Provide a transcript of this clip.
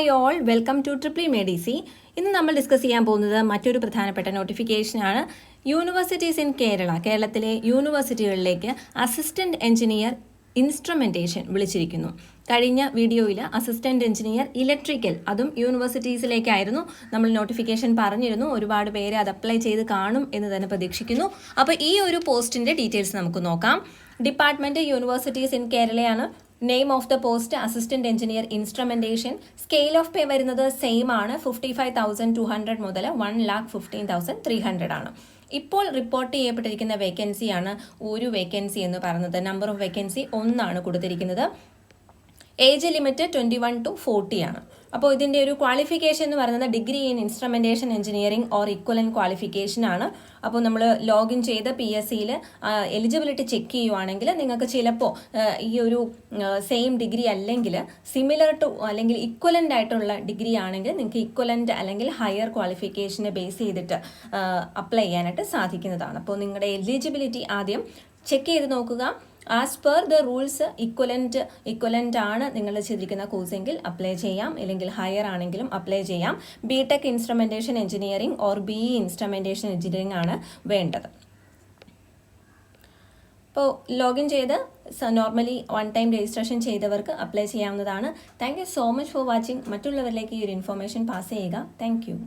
Hi all, welcome to ട്രിപ്ലി മെഡിസി. ഇന്ന് നമ്മൾ ഡിസ്കസ് ചെയ്യാൻ പോകുന്നത് മറ്റൊരു പ്രധാനപ്പെട്ട നോട്ടിഫിക്കേഷനാണ്. യൂണിവേഴ്സിറ്റീസ് ഇൻ കേരളത്തിലെ യൂണിവേഴ്സിറ്റികളിലേക്ക് അസിസ്റ്റന്റ് എഞ്ചിനീയർ ഇൻസ്ട്രുമെന്റേഷൻ വിളിച്ചിരിക്കുന്നു. കഴിഞ്ഞ വീഡിയോയിൽ അസിസ്റ്റന്റ് എഞ്ചിനീയർ ഇലക്ട്രിക്കൽ, അതും യൂണിവേഴ്സിറ്റീസിലേക്കായിരുന്നു നമ്മൾ നോട്ടിഫിക്കേഷൻ പറഞ്ഞിരുന്നു. ഒരുപാട് പേര് അത് അപ്ലൈ ചെയ്ത് കാണും എന്ന് തന്നെ പ്രതീക്ഷിക്കുന്നു. അപ്പോൾ ഈ ഒരു പോസ്റ്റിന്റെ ഡീറ്റെയിൽസ് നമുക്ക് നോക്കാം. ഡിപ്പാർട്ട്മെന്റ് യൂണിവേഴ്സിറ്റീസ് ഇൻ കേരളയാണ്. Name of the post assistant engineer instrumentation. Scale of pay വരുന്നത് സെയിം ആണ്. 55,200 മുതൽ 1,15,300 ആണ്. ഇപ്പോൾ റിപ്പോർട്ട് ചെയ്യപ്പെട്ടിരിക്കുന്ന വേക്കൻസിയാണ് ഒരു വേക്കൻസി എന്ന് പറയുന്നത്. നമ്പർ ഓഫ് വേക്കൻസി 1 കൊടുത്തിരിക്കുന്നത്. ഏജ് ലിമിറ്റ് 21 to 40 ആണ്. അപ്പോൾ ഇതിൻ്റെ ഒരു ക്വാളിഫിക്കേഷൻ എന്ന് പറയുന്നത് degree in instrumentation engineering or ഇക്വലൻ qualification ആണ്. അപ്പോൾ നമ്മൾ ലോഗിൻ ചെയ്ത് PSCയിൽ എലിജിബിലിറ്റി ചെക്ക് ചെയ്യുവാണെങ്കിൽ നിങ്ങൾക്ക് ചിലപ്പോൾ ഈ ഒരു സെയിം ഡിഗ്രി അല്ലെങ്കിൽ സിമിലർ ടു അല്ലെങ്കിൽ ഇക്വലൻ്റ് ആയിട്ടുള്ള ഡിഗ്രി ആണെങ്കിൽ നിങ്ങൾക്ക് ഇക്വലൻ്റ് അല്ലെങ്കിൽ ഹയർ ക്വാളിഫിക്കേഷനെ ബേസ് ചെയ്തിട്ട് അപ്ലൈ ചെയ്യാനായിട്ട് സാധിക്കുന്നതാണ്. അപ്പോൾ നിങ്ങളുടെ എലിജിബിലിറ്റി ആദ്യം ചെക്ക് ചെയ്ത് നോക്കുക. As per the rules equivalent ആണ് നിങ്ങൾ ചെയ്തിരിക്കുന്ന കോഴ്സെങ്കിൽ അപ്ലൈ ചെയ്യാം, അല്ലെങ്കിൽ ഹയർ ആണെങ്കിലും അപ്ലൈ ചെയ്യാം. BTech instrumentation engineering or BE instrumentation engineering ആണ് വേണ്ടത്. അപ്പോൾ ലോഗിൻ ചെയ്ത് നോർമലി 1 ടൈം രജിസ്ട്രേഷൻ ചെയ്തവർക്ക് അപ്ലൈ ചെയ്യാവുന്നതാണ്. Thank you so much for watching. മറ്റുള്ളവരിലേക്ക് ഈ ഒരു ഇൻഫോർമേഷൻ പാസ് ചെയ്യുക. Thank you.